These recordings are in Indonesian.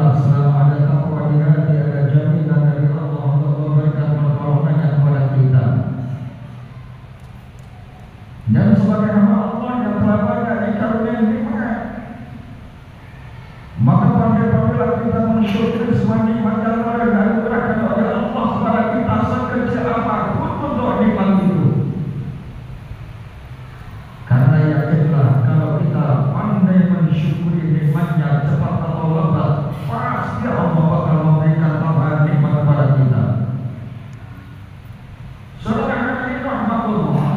yakinlah selalu ada takwa di hati, ada jaminan dari Allah untuk memberikan pertolongannya kepada kita. Dan sebagai hamba Allah yang telah banyak dikaruniai nikmat, maka pandai-pandailah kita mensyukuri semua nikmat yang telah dianugerahkan oleh Allah kepada kita sekecil apapun untuk nikmat itu. Karena yakinlah kalau kita pandai mensyukuri nikmatnya cepat atau lambat, pasti Allah bakal memberikan tambahan nikmat kepada kita. Saudara hadirin rahmatullah,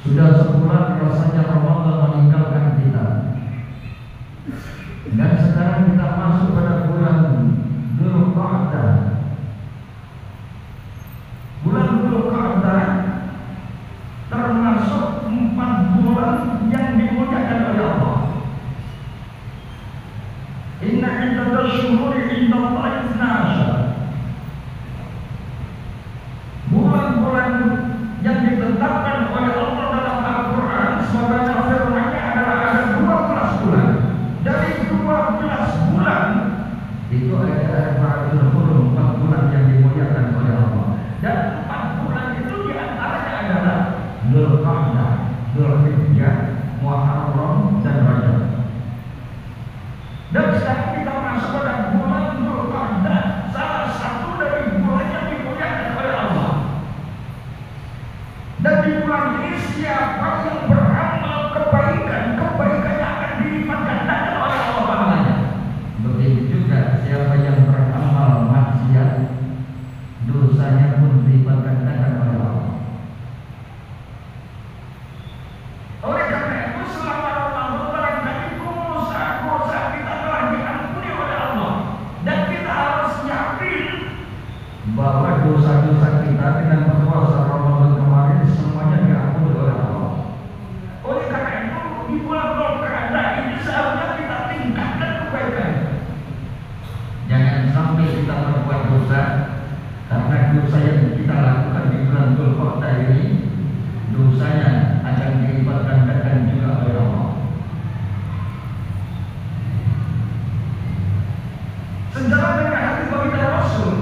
sudah sebulan rasanya Ramadan meninggalkan kita, dan sekarang kita masuk pada bulan Dzulqa'dah. Bulan Dzulqa'dah termasuk 4 bulan yang dimuliakan oleh Allah. Inna iddatash syuhuri indallahi 12. Bulan-bulan yang ditetapkan oleh Allah dalam Al-Quran sebagai firman-Nya adalah ada 12 bulan. Dari 12 bulan itu ada 4 bulan yang dimuliakan oleh Allah. Dan 4 bulan itu diantaranya adalah Dzulqa'dah, Dzulhijjah, Muharram, dan Rajab. Dan sekarang kita masuk pada bulan Dzulqa'dah, salah satu dari bulan yang dimuliakan oleh Allah. Dan di bulan ini siapa yang beramal kebaikan, kebaikannya akan dilipat gandakan oleh Allah pahalanya. Begitu juga siapa yang beramal maksiat, dosanya pun dilipat gandakan oleh Allah. Oleh karena itu selama Ramadan barangkali dosa-dosa kita telah diampuni oleh Allah, dan kita harus yakin bahwa dosa-dosa kita dengan berpuasa Ramadan kemarin semuanya diampuni oleh Allah. Oleh karena itu di bulan Dzulqa'dah ini seharusnya kita tingkatkan kebaikan. Jangan sampai kita berbuat dosa, karena dosa yang kita lakukan di bulan Dzulqa'dah ini dosanya akan dilipat gandakan juga oleh Allah. Sejalan dengan hadis baginda Rasul,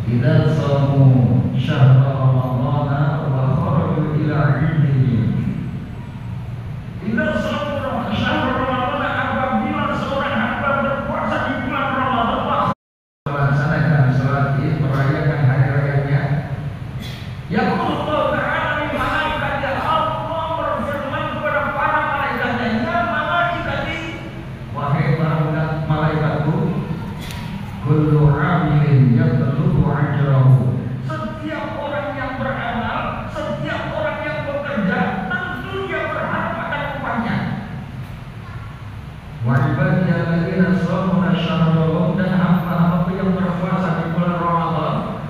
idza shamu syahra ramadhana wa kharaju ila 'idihi. Idza shamu syahra ramadhana, apabila seorang hamba berpuasa di bulan Ramadan, melaksanakan salat Id, merayakan hari rayanya, yaqulu ta'ala li malaikati, Allah berfirman kepada para malaikatnya, ya malaikati, wahai para malaikatku, kullu 'amilin yatlubu ajrahu. Setiap orang yang beramal, setiap orang yang bekerja, tentu dia berharap akan upahnya. Wa ibadiyal ladzina shamuna syahrahum, dan hamba-hamba yang berpuasa di bulan Ramadan,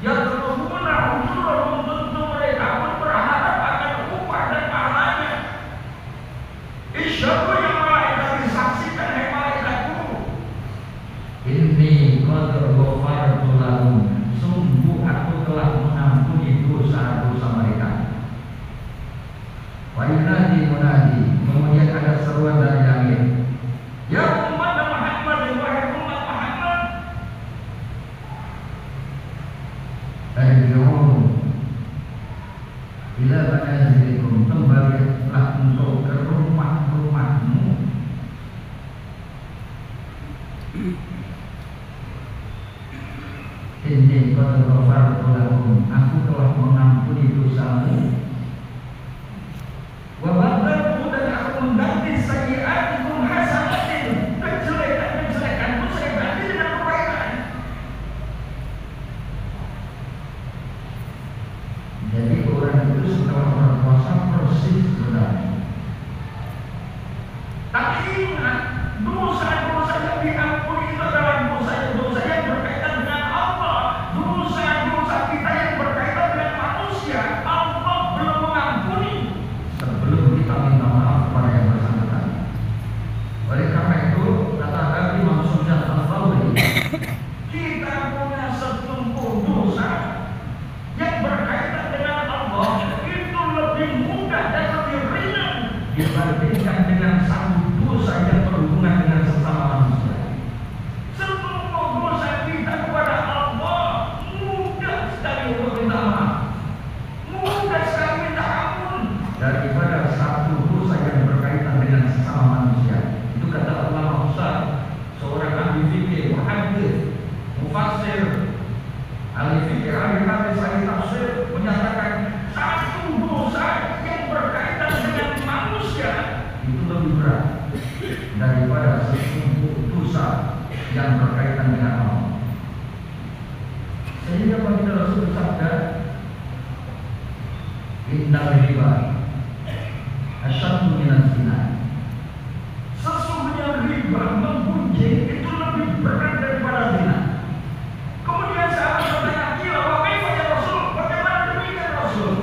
yatlubuna ujurahum, tentu mereka pun berharap akan upah dan pahalanya. Isyhadu ya malaikat, disaksikan hai malaikatku, inni qad ghafartu lahum, sungguh aku telah mengampuni dosa-dosa mereka. Wa yunadi munadi, kemudian ada seruan dari langit, ya umat Muhammad, wahai umat Muhammad, arji'u ila manazilikum, kembalilah engkau ke rumah-rumahmu. Inni qad ghafartu lahum, aku telah mengampuni dosamu. Wa badaltu, dan aku mengganti sayyi'atikum hasanatin, kejelekan-kejelekanmu saya ganti dengan kebaikan. Jadi orang itu setelah berpuasa persis sebenarnya. Tapi ingat, dosa-dosa yang diampuni itu adalah dosa-dosa yang berkaitan dengan Allah. Dosa-dosa kita yang berkaitan dengan manusia, Allah belum dibandingkan dengan satu dosa yang berhubungan dengan sesama manusia. Semua dosa kita kepada Allah mudah sekali untuk minta maaf, mudah sekali minta ampun daripada satu dosa yang berkaitan dengan sesama manusia. Itu kata ulama besar, seorang ahli fikih, muhaddits, mufassir, ahli fikih, ahli hadis, ahli tafsir menyatakan satu dosa yang berkaitan dengan manusia itu lebih berat daripada sesuatu dosa yang berkaitan dengan Allah. Sehingga baginda Rasul bersabda, innal riba asyaddu minan zina. Sesungguhnya riba membuncing itu lebih berat daripada zina. Kemudian sahabat bertanya, "Gila, bagaimana ya Rasul? Bagaimana demikian Rasul?"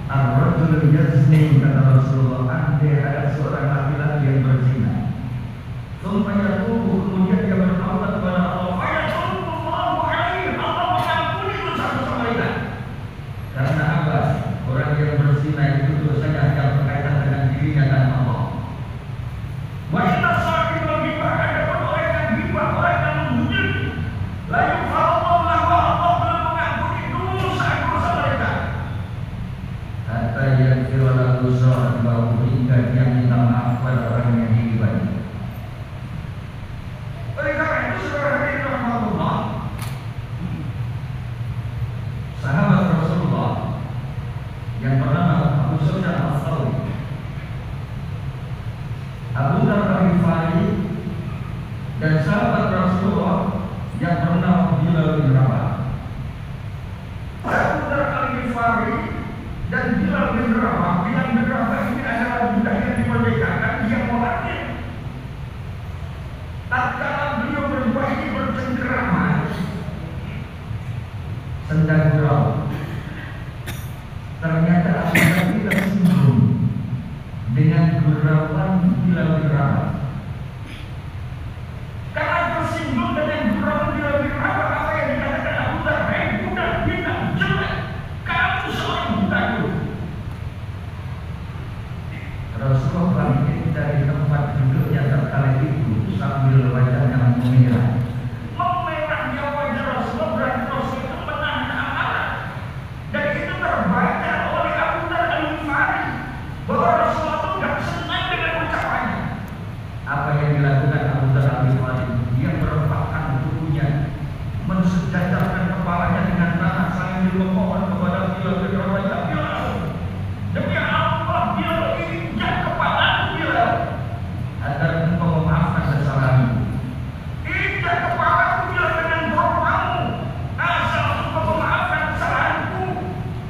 Ar-rajul yazni, kata Rasulullah, andai ada seorang laki-laki yang berzina, kemudian dia bertaubat kepada Allah, fayatubullahu alaihi, Allah mengampuni dosa-dosa mereka. Karena apa? Orang yang berzina itu dosanya hanya berkaitan dengan dirinya dan Allah. Wa inna sahibal ghibah, ada orang yang ghibah, orang yang membunuh, la yughfarullahu lahu, Allah belum mengampuni dosa-dosa mereka. Hatta yaghfira lahu sahibahu, hingga dia minta maaf pada orang yang dighibah. Oleh karena itu, saudara hadirin rahmatullah, sahabat Rasulullah yang bernama Abu Sufyan Al-Thawri, Abu Dzar Al-Ghifari, dan sahabat Rasulullah yang bernama Bilal bin Rabah. Abu Dzar Al-Ghifari dan Bilal bin Rabah, Bilal bin Rabah ini adalah budak yang dimerdekakan, dia muhajir. Tatkala beliau berdua ini bercengkerama, sendang gurau, ternyata Abu Dzar tersinggung dengan gurauan Bilal bin Rabah. Karena tersinggung dengan gurauan Bilal bin Rabah, apa yang dikatakan Abu Dzar? "Hei budak bintang jelek, kamu seorang budak itu." Rasulullah bangkit dari tempat duduknya terkala itu sambil wajahnya memerah. Memerahnya wajah Rasulullah berarti Rasul itu menahan amarah. Dan itu terbaca oleh Abu Dzar Al-Ghifari bahwa Rasulullah itu tidak senang dengan ucapannya. Apa yang dilakukan Abu Dzar Al-Ghifari? Dia merepakkan tubuhnya, mensejajarkan kepalanya dengan tanah sambil memohon kepada Bilal bin Rabah, "Ya Bilal, demi Allah, Bilal, injak kepalaku Bilal, agar engkau memaafkan kesalahanmu. Injak kepalaku Bilal dengan doamu, asal engkau memaafkan kesalahanku."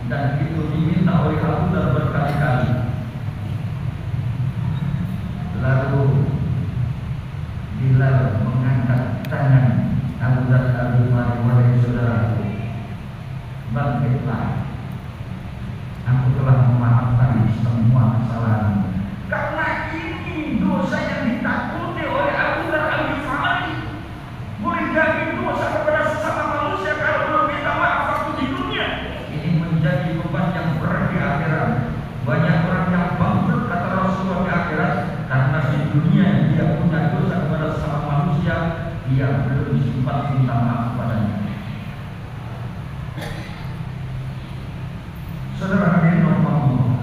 Dan itu diminta oleh Abu Dzar berkali-kali. Lalu Bilal mengangkat tangan Abu Dzar Al-Ghifari, "Wahai saudaraku, bangkitlah. Aku telah memaafkan semua kesalahanmu." Karena ini dosa yang ditakuti oleh Abu Dzar Al-Ghifari. Boleh jadi dosa kepada sesama manusia kalau belum minta maaf waktu di dunia. Ini menjadi beban yang berat di akhirat. Banyak orang yang bangkrut, kata Rasulullah, di akhirat karena di dunia dia punya dosa kepada sesama manusia, dia belum sempat minta maaf kepadanya. Saudara hadirin rahmatullah,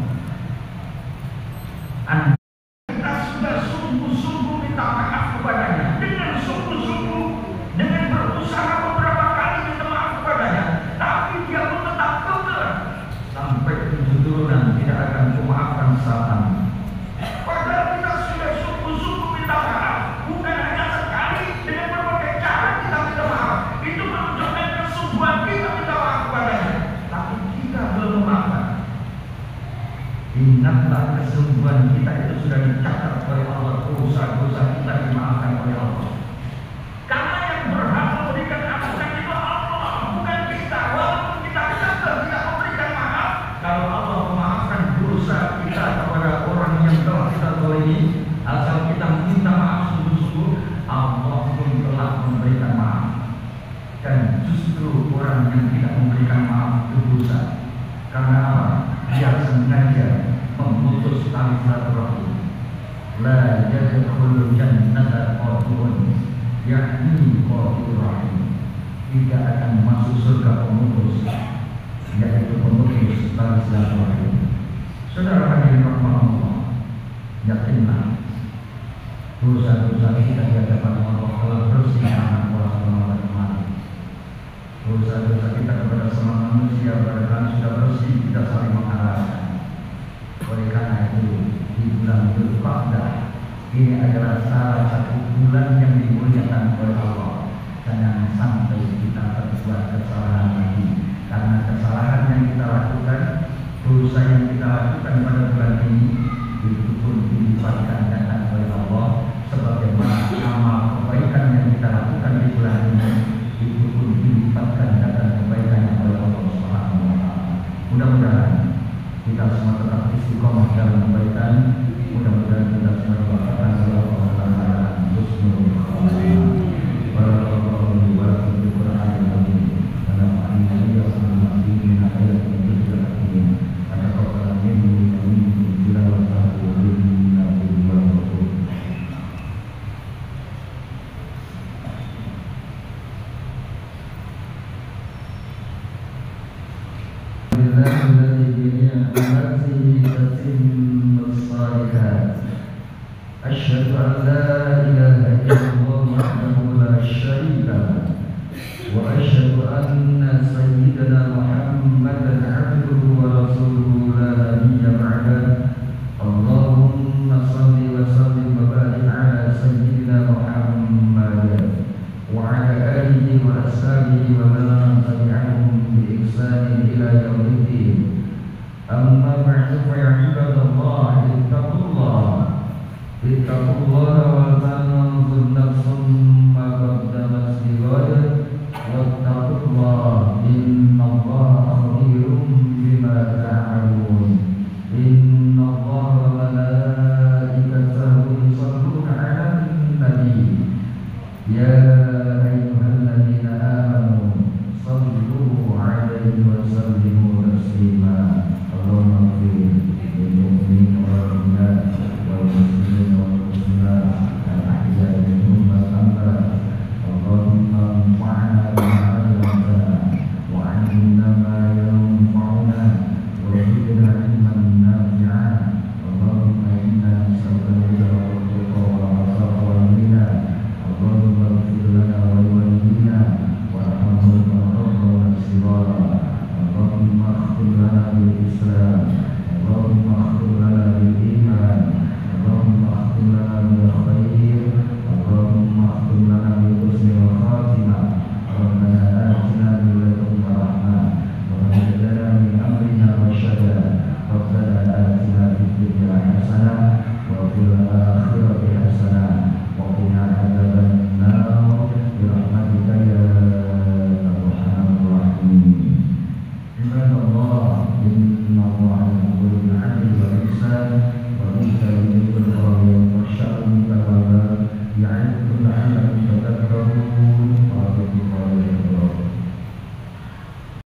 kita sudah sungguh-sungguh minta maaf kepadanya, dengan sungguh-sungguh, dengan berusaha beberapa kali minta maaf kepadanya, tapi dia pun tetap kekeh sampai 7 turunan tidak akan memaafkan kesalahan. Padahal kita sudah sungguh-sungguh minta maaf, bukan hanya sekali, dengan berbagai cara kita minta maaf. Itu menunjukkan kesungguhan kita minta maaf kepadanya, tapi kita belum memaafkan. Ingatlah kesungguhan kita itu sudah dicatat oleh Allah, dosa-dosa kita dimaafkan oleh Allah. Karena yang berhak memberikan ampunan itu Allah, bukan kita. Walaupun kita tidak memberikan maaf, kalau Allah memaafkan dosa kita kepada orang yang telah kita zalimi, asal kita minta maaf sungguh-sungguh, Allah pun telah memberikan maaf. Dan justru orang yang tidak memberikan maaf itu dosa. Karena apa? yang sengaja memutus tali silaturahim. La yadkhulul jannata qati'un, yakni qati'ur rahim. Tidak akan masuk surga pemutus, yaitu pemutus tali silaturahim. Saudara hadirin rahmatullah, yakinlah dosa-dosa kita di hadapan Allah telah bersih karena Allah SWT kemarin. Dosa-dosa kita kepada semua manusia barangkali sudah bersih, tidak saling mengalahkan. Oleh karena itu, di bulan Dzulqa'dah ini adalah salah satu bulan yang dimuliakan oleh Allah. Jangan sampai kita berbuat kesalahan lagi, karena kesalahan yang kita lakukan, dosa yang kita lakukan pada bulan ini itu pun dilipatkan datang oleh Allah, sebagaimana amal kebaikan yang kita lakukan di bulan ini itu pun dilipatkan datang kebaikannya oleh Allah Subhanahu wa taala. Mudah-mudahan kita semua tetap istiqomah dalam kebaikan. Mudah-mudahan kita semua diwakilkan oleh Allah Taala husnul khatimah. Barakallahu wa lakum bil Qur'anil azim wa nafa'ani wa iyyakum min ayatin dhikril hakim. Ataqabbal minni wa minkum tilawatahu innahu huwal ghafur. أشهد أن لا إله إلا الله وحده لا شريك له وأشهد أن سيدنا محمدا عبده ورسوله لا نبي بعده. اللهم صل وسلم وبارك على سيدنا محمد وعلى آله وأصحابه ومن تبعهم بإحسان إلى يوم الدين. أما بعد فيا عباد الله اتقوا الله وتنظر نفس ما قدمت لغد واتقوا الله إن الله خبير بما تعملون. إن الله وملائكته يصلون على النبي يا أيها الذين آمنوا صلوا عليه وسلموا تسليما. اللهم اغفر للمؤمنين والمؤمنات والمسلمين والمسلمات الأحياء منهم والأموات. اللهم انفعنا بما علمتنا وعلمنا ما ينفعنا وزدنا علما نافعا. اللهم إنا نسألك الهدى والتقى والعفاف والغنى. اللهم اغفر لنا ولوالدينا وارحمهم ربنا صغارا. اللهم اغفر لنا بالإسلام. اللهم اغفر لنا بالإيمان. اللهم اغفر لنا بالخير. اللهم اغفر لنا بالحسن والخاتمة. ربنا آتنا من لدنك رحمة وهب لنا من أمرنا رشدا. ربنا آتنا في الدنيا حسنة وفي الآخرة حسنة وقنا عذاب النار برحمتك يا أرحم الراحمين. عباد الله إن الله يأمر بالعدل والإحسان وإيتاء ذي القربى والشر والمنكر والبغي يعظكم